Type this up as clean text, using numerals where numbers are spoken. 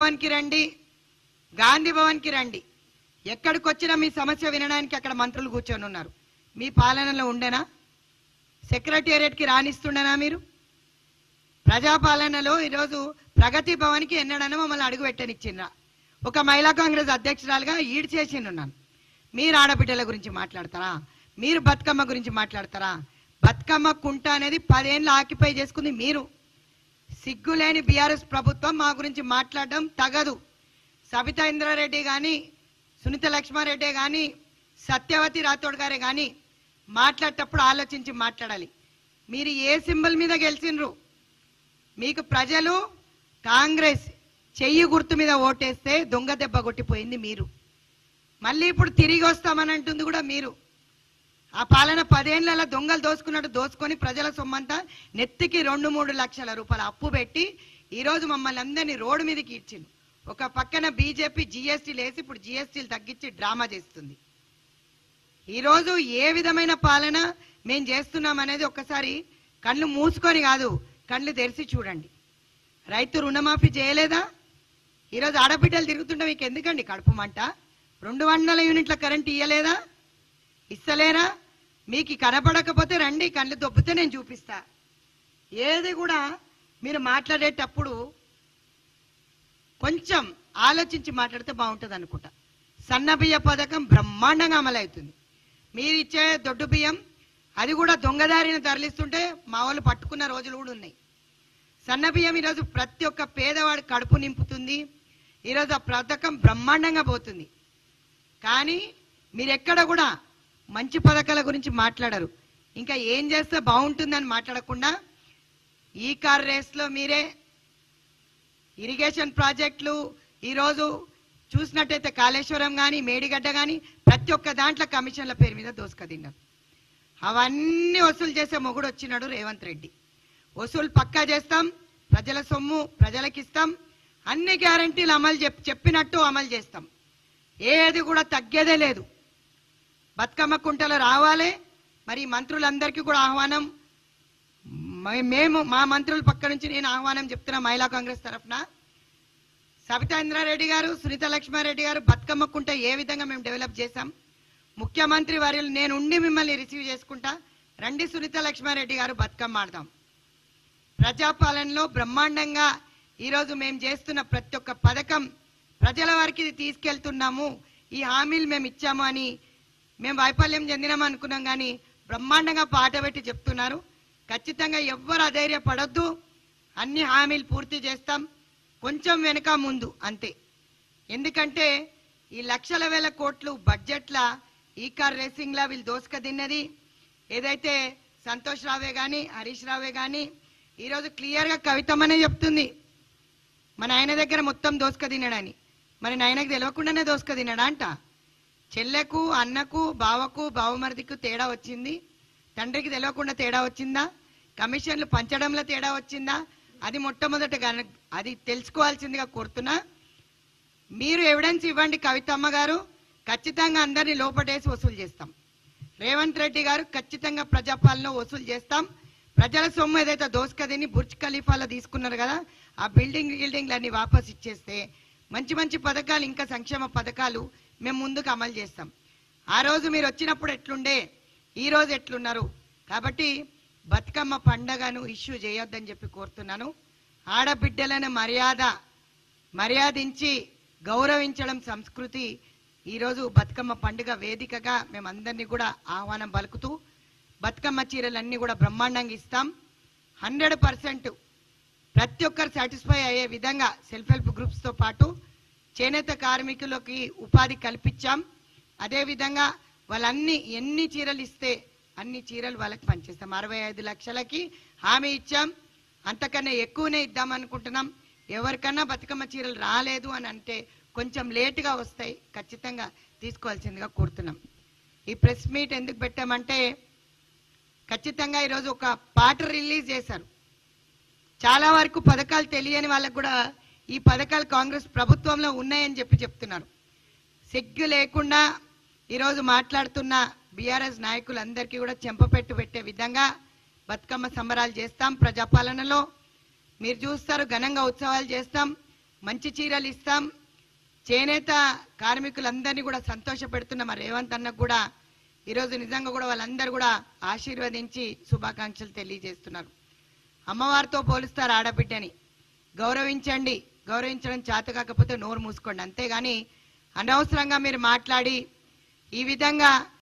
భవన్ కి రండి, గాంధీ భవన్ కి రండి. ఎక్కడికి వచ్చినా మీ సమస్య వినడానికి అక్కడ మంత్రులు కూర్చొని ఉన్నారు. మీ పాలనలో ఉండేనా? సెక్రటేరియట్ కి రాణిస్తుండేనా? మీరు ప్రజాపాలనలో ఈరోజు ప్రగతి భవన్ కి ఎన్నడన్నా మమ్మల్ని అడుగు పెట్టనిచ్చిండ్రా? ఒక మహిళా కాంగ్రెస్ అధ్యక్షురాలుగా ఈడ్ చేసిండున్నాను. మీరు ఆడబిడ్డల గురించి మాట్లాడతారా? మీరు బతుకమ్మ గురించి మాట్లాడతారా? బతుకమ్మ కుంట అనేది 10 ఏళ్ళు ఆక్యుపై చేసుకుంది మీరు. సిగ్గులేని బీఆర్ఎస్ ప్రభుత్వం మా గురించి మాట్లాడడం తగదు. సబితా ఇంద్రారెడ్డి కానీ, సునీత లక్ష్మారెడ్డి కానీ, సత్యవతి రాథోడ్ గారే కానీ మాట్లాడేటప్పుడు ఆలోచించి మాట్లాడాలి. మీరు ఏ సింబల్ మీద గెలిచినరు? మీకు ప్రజలు కాంగ్రెస్ చెయ్యి గుర్తు మీద ఓటేస్తే దొంగ దెబ్బ కొట్టిపోయింది మీరు. మళ్ళీ ఇప్పుడు తిరిగి వస్తామని అంటుంది కూడా మీరు. ఆ పాలన 10 ఏళ్ళ దొంగలు దోసుకున్నట్టు దోసుకొని ప్రజల సొమ్మంతా నెత్తికి 2-3 లక్షల రూపాయలు అప్పు పెట్టి ఈరోజు మమ్మల్ని అందరినీ రోడ్డు మీదకి ఇచ్చింది. ఒక పక్కన బీజేపీ జీఎస్టీలు వేసి ఇప్పుడు జీఎస్టీలు తగ్గించి డ్రామా చేస్తుంది. ఈరోజు ఏ విధమైన పాలన మేము చేస్తున్నాం అనేది ఒక్కసారి కళ్ళు మూసుకొని కాదు, కళ్ళు తెరిచి చూడండి. రైతు రుణమాఫీ చేయలేదా? ఈరోజు ఆడబిడ్డలు తిరుగుతుంటే మీకు ఎందుకండి కడుపు మంట? 200 యూనిట్ల కరెంట్ ఇయ్యలేదా? ఇస్తలేరా? మీకు కనపడకపోతే రండి, కళ్ళు దొబ్బితే నేను చూపిస్తా. ఏది కూడా మీరు మాట్లాడేటప్పుడు కొంచెం ఆలోచించి మాట్లాడితే బాగుంటుంది అనుకుంటా. సన్న బియ్య పథకం బ్రహ్మాండంగా అమలవుతుంది. మీరు ఇచ్చే దొడ్డు బియ్యం అది కూడా దొంగదారిని తరలిస్తుంటే మా వాళ్ళు పట్టుకున్న రోజులు కూడా ఉన్నాయి. సన్న బియ్యం ఈరోజు ప్రతి ఒక్క పేదవాడి కడుపు నింపుతుంది. ఈరోజు ఆ పథకం బ్రహ్మాండంగా పోతుంది. కానీ మీరెక్కడ కూడా మంచి పథకాల గురించి మాట్లాడరు. ఇంకా ఏం చేస్తే బాగుంటుందని మాట్లాడకుండా ఈ కార్ రేస్లో మీరే ఇరిగేషన్ ప్రాజెక్టులు ఈరోజు చూసినట్టయితే కాళేశ్వరం కానీ, మేడిగడ్డ కానీ ప్రతి ఒక్క దాంట్లో కమిషన్ల పేరు మీద దోసుకదిన్నారు. అవన్నీ వసూలు చేసే మొగుడు వచ్చినాడు రేవంత్ రెడ్డి. వసూలు పక్కా చేస్తాం, ప్రజల సొమ్ము ప్రజలకు ఇస్తాం, అన్ని గ్యారంటీలు చెప్పినట్టు అమలు చేస్తాం. ఏది కూడా తగ్గేదే లేదు. బతుకమ్మ కుంటలు రావాలి. మరి మంత్రులందరికీ కూడా ఆహ్వానం. మేము మా మంత్రుల పక్క నుంచి నేను ఆహ్వానం చెప్తున్నా మహిళా కాంగ్రెస్ తరఫున. సబితా ఇంద్రారెడ్డి గారు, సునీత లక్ష్మారెడ్డి గారు బతుకమ్మ కుంట ఏ విధంగా మేము డెవలప్ చేశాం, ముఖ్యమంత్రి వర్యులు నేను ఉండి మిమ్మల్ని రిసీవ్ చేసుకుంటా. రండి సునీత లక్ష్మారెడ్డి గారు, బతుకమ్మ ఆడదాం. ప్రజాపాలనలో బ్రహ్మాండంగా ఈరోజు మేము చేస్తున్న ప్రతి ఒక్క పథకం ప్రజల వారికి తీసుకెళ్తున్నాము. ఈ హామీలు మేము ఇచ్చాము అని మేము వైఫల్యం చెందినాము అనుకున్నాం, కానీ బ్రహ్మాండంగా పాట పెట్టి చెప్తున్నారు. ఖచ్చితంగా ఎవ్వరు అధైర్యపడొద్దు. అన్ని హామీలు పూర్తి చేస్తాం. కొంచెం వెనుక ముందు అంతే. ఎందుకంటే ఈ లక్షల వేల కోట్లు బడ్జెట్ల ఈ కార్ రేసింగ్లా వీళ్ళు దోసుక తిన్నది. ఏదైతే సంతోష్ రావే కానీ, హరీష్ రావే కానీ ఈరోజు క్లియర్గా కవితమ్మనే చెప్తుంది మన ఆయన దగ్గర మొత్తం దోసుక తిన్నాడని. మరి నాయనకు తెలియకుండానే దోసుక తిన్నాడా అంట? చెల్లెకు, అన్నకు, బావకు, బావమరిదికు తేడా వచ్చింది, తండ్రికి తెలియకుండా తేడా వచ్చిందా? కమిషన్లు పంచడంలో తేడా వచ్చిందా? అది మొట్టమొదటిగా అది తెలుసుకోవాల్సిందిగా కోరుతున్నా. మీరు ఎవిడెన్స్ ఇవ్వండి కవితమ్మ గారు, ఖచ్చితంగా అందరినీ లోపటేసి వసూలు చేస్తాం. రేవంత్ రెడ్డి గారు ఖచ్చితంగా ప్రజాపాలన వసూలు చేస్తాం. ప్రజల సొమ్ము ఏదైతే దోసుకదిని బుర్జ్ ఖలీఫాలో తీసుకున్నారు కదా, ఆ బిల్డింగ్లన్నీ వాపస్ ఇచ్చేస్తే మంచి మంచి పథకాలు, ఇంకా సంక్షేమ పథకాలు మేము ముందుకు అమలు చేస్తాం. ఆ రోజు మీరు వచ్చినప్పుడు ఎట్లుండే, ఈరోజు ఎట్లున్నారు? కాబట్టి బతుకమ్మ పండగను ఇష్యూ చేయొద్దని చెప్పి కోరుతున్నాను. ఆడబిడ్డలను మర్యాదించి గౌరవించడం సంస్కృతి. ఈరోజు బతుకమ్మ పండుగ వేదికగా మేమందరినీ కూడా ఆహ్వానం పలుకుతూ బతుకమ్మ చీరలన్నీ కూడా బ్రహ్మాండంగా ఇస్తాం. 100% ప్రతి ఒక్కరు సాటిస్ఫై అయ్యే విధంగా సెల్ఫ్ హెల్ప్ గ్రూప్స్తో పాటు చేనేత కార్మికులకి ఉపాధి కల్పించాం. అదేవిధంగా వాళ్ళన్ని ఎన్ని చీరలు ఇస్తే అన్ని చీరలు వాళ్ళకి పనిచేస్తాం. 65 లక్షలకి హామీ ఇచ్చాం. అంతకన్నా ఎక్కువనే ఇద్దాం అనుకుంటున్నాం. ఎవరికన్నా బతుకమ్మ చీరలు రాలేదు అని అంటే కొంచెం లేటుగా వస్తాయి, ఖచ్చితంగా తీసుకోవాల్సిందిగా కోరుతున్నాం. ఈ ప్రెస్ మీట్ ఎందుకు పెట్టామంటే ఖచ్చితంగా ఈరోజు ఒక పాట రిలీజ్ చేశారు. చాలా వరకు పథకాలు తెలియని వాళ్ళకు కూడా ఈ పథకాలు కాంగ్రెస్ ప్రభుత్వంలో ఉన్నాయని చెప్తున్నారు. సిగ్గు లేకుండా ఈరోజు మాట్లాడుతున్న బీఆర్ఎస్ నాయకులందరికీ కూడా చెంపపెట్టు పెట్టే విధంగా బతుకమ్మ సంబరాలు చేస్తాం. ప్రజాపాలనలో మీరు చూస్తారు, ఘనంగా ఉత్సవాలు చేస్తాం. మంచి చీరలు ఇస్తాం. చేనేత కార్మికులందరినీ కూడా సంతోషపెడుతున్న మా రేవంత్ అన్నకు కూడా ఈరోజు నిజంగా కూడా వాళ్ళందరూ కూడా ఆశీర్వదించి శుభాకాంక్షలు తెలియజేస్తున్నారు. అమ్మవారితో పోలుస్తారు ఆడబిడ్డని. గౌరవించండి, గౌరవించడం చేత కాకపోతే నోరు మూసుకోండి, అంతేగాని అనవసరంగా మీరు మాట్లాడి ఈ విధంగా